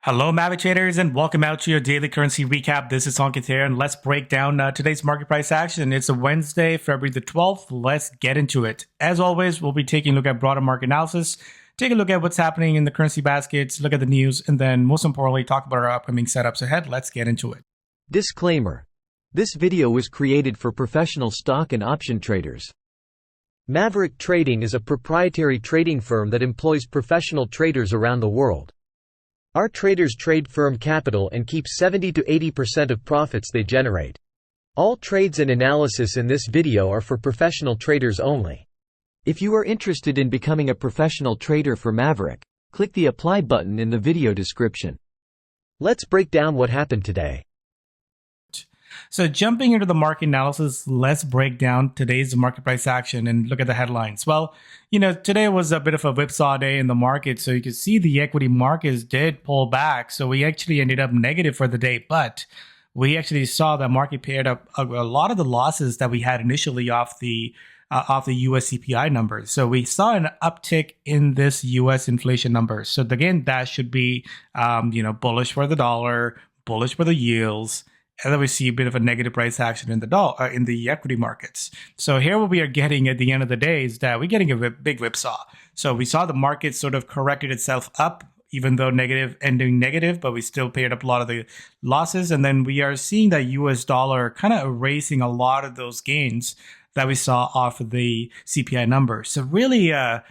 Hello, Maverick traders, and welcome out to your daily currency recap. This is Ankit here, and let's break down today's market price action. It's a Wednesday, February the 12th. Let's get into it. As always, we'll be taking a look at broader market analysis, take a look at what's happening in the currency baskets, look at the news, and then most importantly, talk about our upcoming setups ahead. Let's get into it. Disclaimer. This video was created for professional stock and option traders. Maverick Trading is a proprietary trading firm that employs professional traders around the world. Our traders trade firm capital and keep 70 to 80% of profits they generate. All trades and analysis in this video are for professional traders only. If you are interested in becoming a professional trader for Maverick, click the apply button in the video description. Let's break down what happened today. So jumping into the market analysis, let's break down today's market price action and look at the headlines. Well, today was a bit of a whipsaw day in the market. So you can see the equity markets did pull back. So we actually ended up negative for the day, but we actually saw that market paired up a lot of the losses that we had initially off the US CPI numbers. So we saw an uptick in this US inflation number. So again, that should be, bullish for the dollar, bullish for the yields. And then we see a bit of a negative price action in the equity markets. So here what we are getting at the end of the day is that we're getting a big whipsaw. So we saw the market sort of corrected itself up, even though negative, ending negative, but we still paid up a lot of the losses. And then we are seeing that US dollar kind of erasing a lot of those gains that we saw off of the CPI number. So really a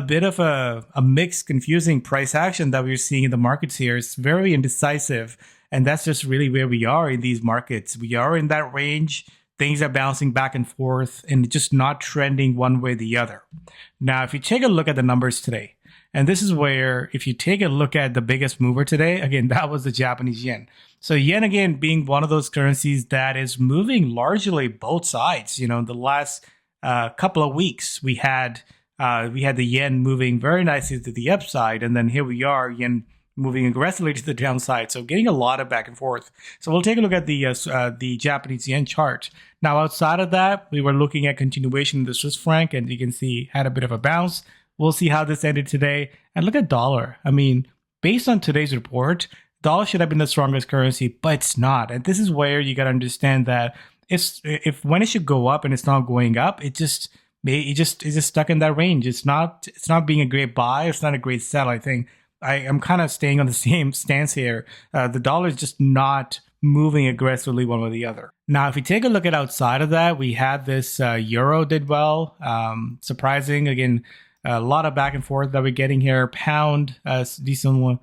bit of a mixed, confusing price action that we're seeing in the markets here. It's very indecisive. And that's just really where we are in these markets. We are in that range. Things are bouncing back and forth and just not trending one way or the other. Now, if you take a look at the numbers today, and this is where if you take a look at the biggest mover today, again, that was the Japanese yen. So yen, again, being one of those currencies that is moving largely both sides. The last couple of weeks, we had the yen moving very nicely to the upside. And then here we are, yen moving aggressively to the downside, so getting a lot of back and forth. So we'll take a look at the Japanese yen chart. Now, outside of that, we were looking at continuation of the Swiss franc, and you can see had a bit of a bounce. We'll see how this ended today. And look at dollar. I mean, based on today's report, dollar should have been the strongest currency, but it's not. And this is where you got to understand that if when it should go up and it's not going up, it just is stuck in that range. It's not being a great buy. It's not a great sell. I think I am kind of staying on the same stance here. The dollar is just not moving aggressively one way or the other. Now, if we take a look at outside of that, we had this euro did well. Surprising, again, a lot of back and forth that we're getting here. Pound, decent one.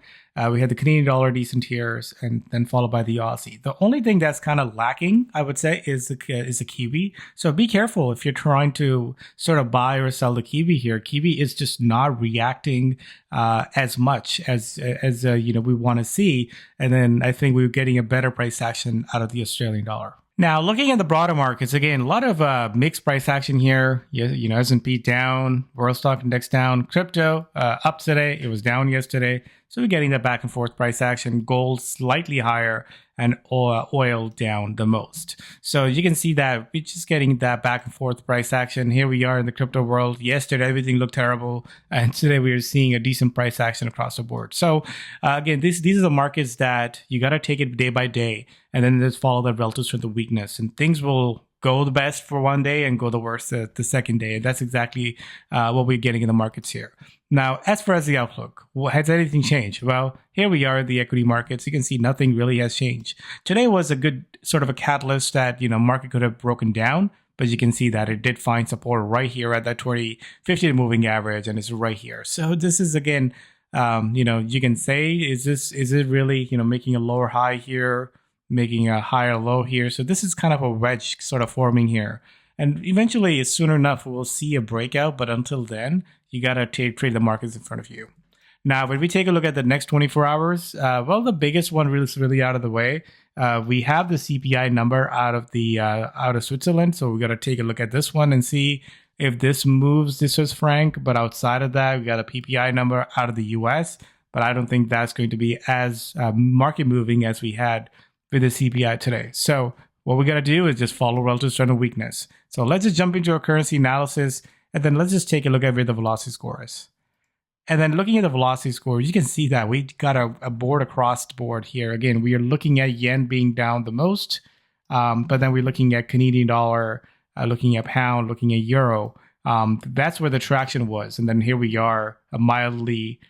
We had the Canadian dollar decent here, and then followed by the Aussie. The only thing that's kind of lacking, I would say, is the Kiwi. So be careful if you're trying to sort of buy or sell the Kiwi here. Kiwi is just not reacting as much as we want to see. And then I think we're getting a better price action out of the Australian dollar. Now, looking at the broader markets, again, a lot of mixed price action here. S&P down, World Stock Index down, crypto up today. It was down yesterday. So we're getting that back and forth price action. Gold slightly higher and oil down the most. So you can see that we're just getting that back and forth price action. Here we are in the crypto world. Yesterday, everything looked terrible. And today we are seeing a decent price action across the board. So again, these are the markets that you got to take it day by day and then just follow the relative strength of weakness. And things will go the best for one day and go the worst the second day. And that's exactly what we're getting in the markets here. Now, as far as the outlook, has anything changed? Well, here we are in the equity markets. You can see nothing really has changed. Today was a good sort of a catalyst that, market could have broken down, but you can see that it did find support right here at that 20-50 moving average, and it's right here. So this is, again, you can say, is it really, making a lower high here, making a higher low here? So this is kind of a wedge sort of forming here. And eventually, sooner enough, we'll see a breakout. But until then, you got to trade the markets in front of you. Now, when we take a look at the next 24 hours, the biggest one really out of the way. We have the CPI number out of Switzerland. So we got to take a look at this one and see if this moves the Swiss franc. But outside of that, we got a PPI number out of the US. But I don't think that's going to be as market moving as we had with the CPI today. So what we got to do is just follow relative strength of weakness. So let's just jump into our currency analysis, and then let's just take a look at where the velocity score is. And then looking at the velocity scores, you can see that we got a board across the board here. Again, we are looking at yen being down the most, but then we're looking at Canadian dollar, looking at pound, looking at euro. That's where the traction was. And then here we are, a mildly,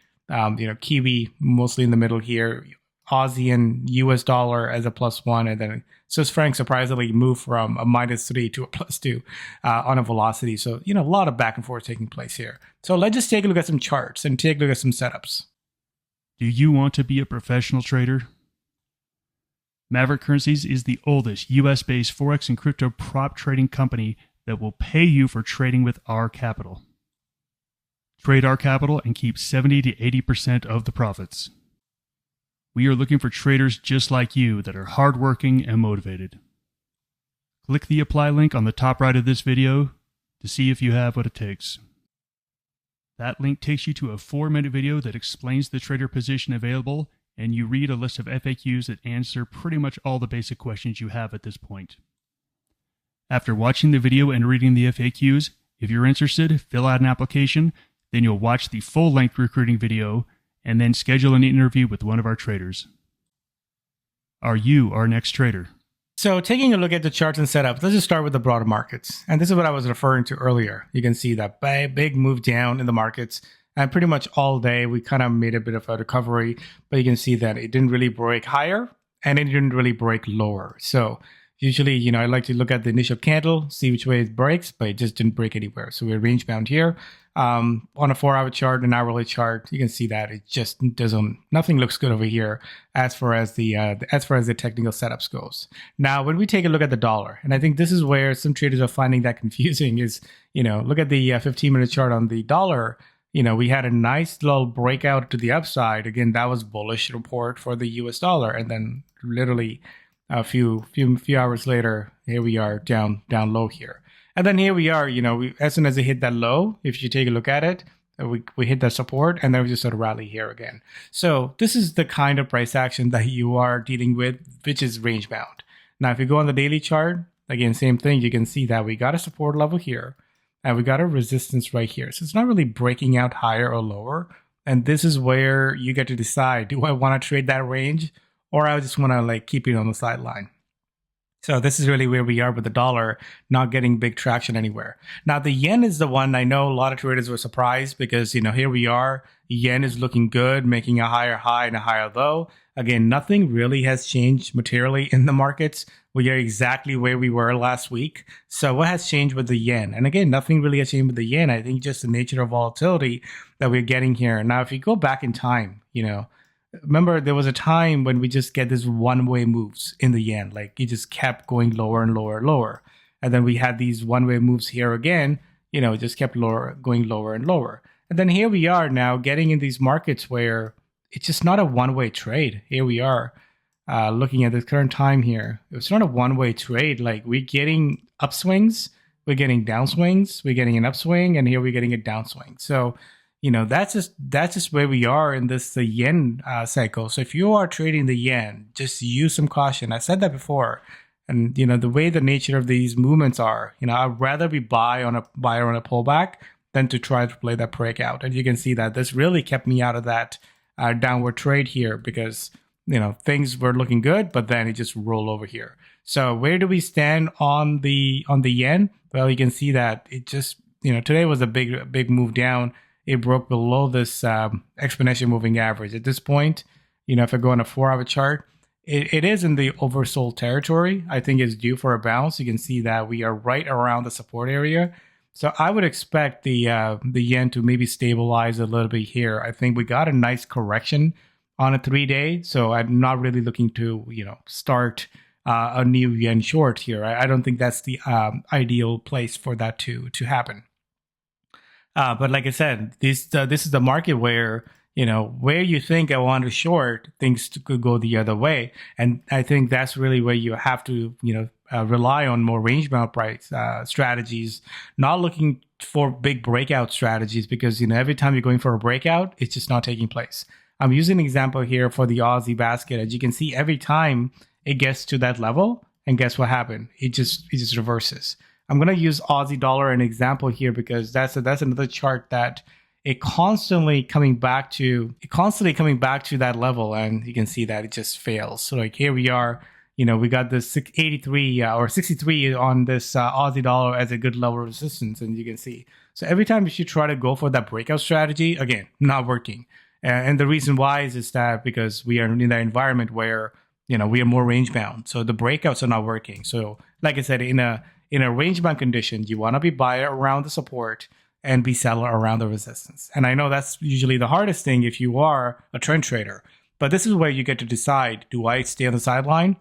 Kiwi mostly in the middle here, Aussie and US dollar as a +1, and then Swiss franc surprisingly moved from a -3 to a +2 on a velocity. So, a lot of back and forth taking place here. So let's just take a look at some charts and take a look at some setups. Do you want to be a professional trader? Maverick Currencies is the oldest US-based Forex and crypto prop trading company that will pay you for trading with our capital. Trade our capital and keep 70 to 80% of the profits. We are looking for traders just like you that are hardworking and motivated. Click the apply link on the top right of this video to see if you have what it takes. That link takes you to a 4-minute video that explains the trader position available, and you read a list of FAQs that answer pretty much all the basic questions you have at this point. After watching the video and reading the FAQs, if you're interested, fill out an application, then you'll watch the full-length recruiting video, and then schedule an interview with one of our traders. Are you our next trader? So taking a look at the charts and setups, let's just start with the broader markets. And this is what I was referring to earlier. You can see that big move down in the markets. And pretty much all day, we kind of made a bit of a recovery. But you can see that it didn't really break higher and it didn't really break lower. So usually, I like to look at the initial candle, see which way it breaks, but it just didn't break anywhere. So we're range bound here. On a 4-hour chart, an hourly chart, you can see that it just nothing looks good over here as far as the technical setups goes. Now, when we take a look at the dollar, and I think this is where some traders are finding that confusing is, look at the 15-minute chart on the dollar. We had a nice little breakout to the upside. Again, that was bullish report for the US dollar. And then literally a few hours later, here we are down low here. And then here we are, as soon as it hit that low, if you take a look at it, we hit that support and then we just sort of rally here again. So this is the kind of price action that you are dealing with, which is range bound. Now, if you go on the daily chart, again, same thing. You can see that we got a support level here and we got a resistance right here. So it's not really breaking out higher or lower. And this is where you get to decide, do I want to trade that range or I just want to keep it on the sideline? So this is really where we are with the dollar not getting big traction anywhere. Now, the yen is the one I know a lot of traders were surprised because, here we are. Yen is looking good, making a higher high and a higher low. Again, nothing really has changed materially in the markets. We are exactly where we were last week. So what has changed with the yen? And again, nothing really has changed with the yen. I think just the nature of volatility that we're getting here. Now, if you go back in time, remember, there was a time when we just get this one-way moves in the yen. It just kept going lower and lower and lower. And then we had these one-way moves here again, it just kept going lower and lower. And then here we are now getting in these markets where it's just not a one-way trade. Here we are looking at the current time here. It's not a one-way trade. We're getting upswings, we're getting downswings, we're getting an upswing, and here we're getting a downswing. So that's just where we are in this yen cycle. So if you are trading the yen, just use some caution. I said that before. And, the way the nature of these movements are, I'd rather be buy on a pullback than to try to play that breakout. And you can see that this really kept me out of that downward trade here because, things were looking good, but then it just rolled over here. So where do we stand on the yen? Well, you can see that it just, today was a big move down. It broke below this exponential moving average. At this point, if I go on a 4-hour chart, it is in the oversold territory. I think it's due for a bounce. You can see that we are right around the support area. So I would expect the yen to maybe stabilize a little bit here. I think we got a nice correction on a 3-day. So I'm not really looking to, start a new yen short here. I don't think that's the ideal place for that to happen. But like I said, this is the market where, where you think I want to short, things could go the other way. And I think that's really where you have to, rely on more range bound price strategies, not looking for big breakout strategies because, every time you're going for a breakout, it's just not taking place. I'm using an example here for the Aussie basket. As you can see, every time it gets to that level, and guess what happened? It just reverses. I'm going to use Aussie dollar an example here because that's another chart that it constantly coming back to that level, and you can see that it just fails. So like here we are, we got this 83 or 63 on this Aussie dollar as a good level of resistance, and you can see. So every time you try to go for that breakout strategy, again, not working. And the reason why is that because we are in that environment where we are more range bound, so the breakouts are not working. So like I said, in a range bound condition, you want to be buyer around the support and be seller around the resistance. And I know that's usually the hardest thing if you are a trend trader, but this is where you get to decide: do I stay on the sideline,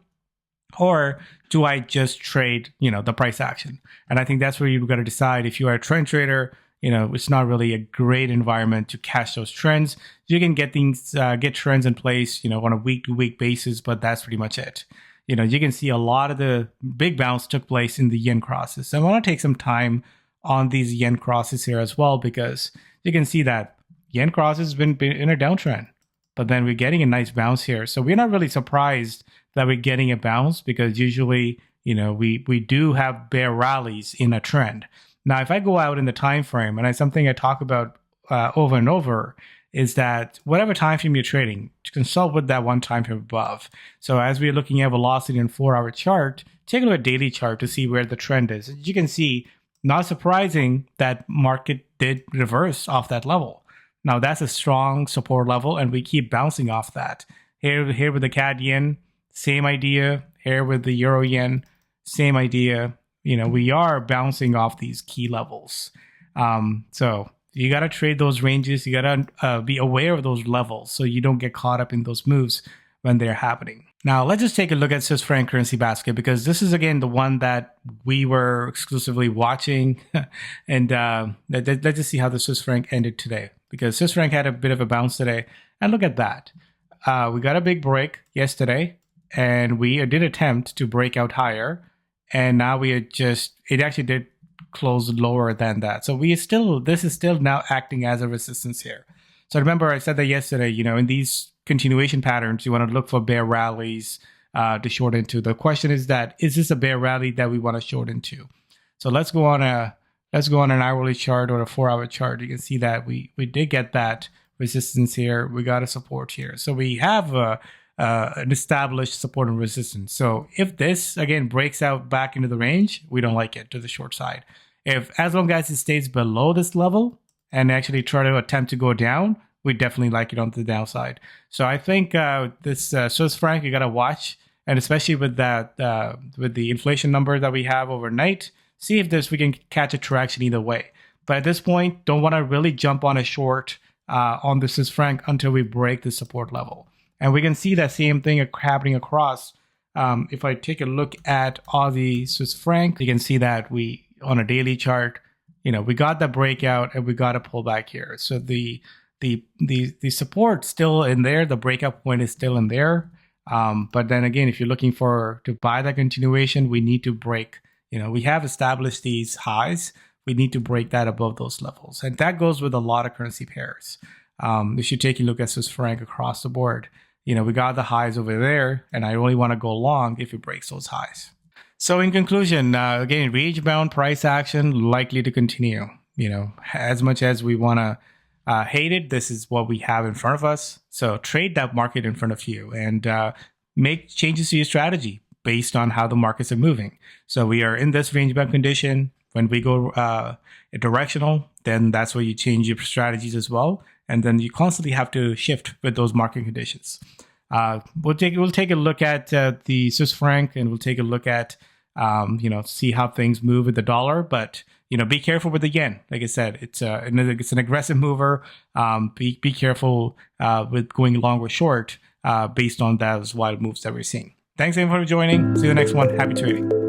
or do I just trade, the price action? And I think that's where you've got to decide. If you are a trend trader, it's not really a great environment to catch those trends. You can get trends in place, on a week-to-week basis, but that's pretty much it. You can see a lot of the big bounce took place in the yen crosses. So I want to take some time on these yen crosses here as well, because you can see that yen crosses has been in a downtrend, but then we're getting a nice bounce here. So we're not really surprised that we're getting a bounce, because usually, we do have bear rallies in a trend. Now, if I go out in the time frame, and it's something I talk about over and over, is that whatever time frame you're trading, to consult with that one time frame above. So as we're looking at velocity in 4-hour chart, take a look at daily chart to see where the trend is. As you can see, not surprising that market did reverse off that level. Now that's a strong support level, and we keep bouncing off that. Here with the CAD yen, same idea. Here with the euro yen, same idea. We are bouncing off these key levels. So you got to trade those ranges. You got to be aware of those levels so you don't get caught up in those moves when they're happening. Now, let's just take a look at Swiss franc currency basket, because this is, again, the one that we were exclusively watching. And let's just see how the Swiss franc ended today, because Swiss franc had a bit of a bounce today. And look at that. We got a big break yesterday, and we did attempt to break out higher. And now it actually did close lower than that. So this is still now acting as a resistance here. So remember, I said that yesterday, in these continuation patterns, you want to look for bear rallies to short into. The question is this a bear rally that we want to short into? So let's go on an hourly chart or a 4-hour chart. You can see that we did get that resistance here. We got a support here. So we have an established support and resistance. So if this again breaks out back into the range, we don't like it to the short side. As long as it stays below this level and actually try to attempt to go down, we definitely like it on the downside. So I think this Swiss franc, you got to watch, and especially with that with the inflation number that we have overnight, see if we can catch a traction either way. But at this point, don't want to really jump on a short on the Swiss franc until we break the support level. And we can see that same thing happening across. If I take a look at Aussie Swiss franc, you can see that we, on a daily chart, we got the breakout and we got a pullback here. So the support still in there, the breakout point is still in there. But then again, if you're looking to buy that continuation, we need to break. We have established these highs. We need to break that above those levels, and that goes with a lot of currency pairs. If you take a look at Swiss franc across the board, we got the highs over there, and I only want to go long if it breaks those highs. So in conclusion, again, range-bound price action likely to continue. As much as we want to hate it, this is what we have in front of us. So trade that market in front of you and make changes to your strategy based on how the markets are moving. So we are in this range-bound condition. When we go directional, then that's where you change your strategies as well. And then you constantly have to shift with those market conditions. We'll take a look at the Swiss franc, and we'll take a look at see how things move with the dollar. But be careful with the yen. Like I said, it's an aggressive mover. Be careful with going long or short based on those wild moves that we're seeing. Thanks everyone for joining. See you in the next one. Happy trading.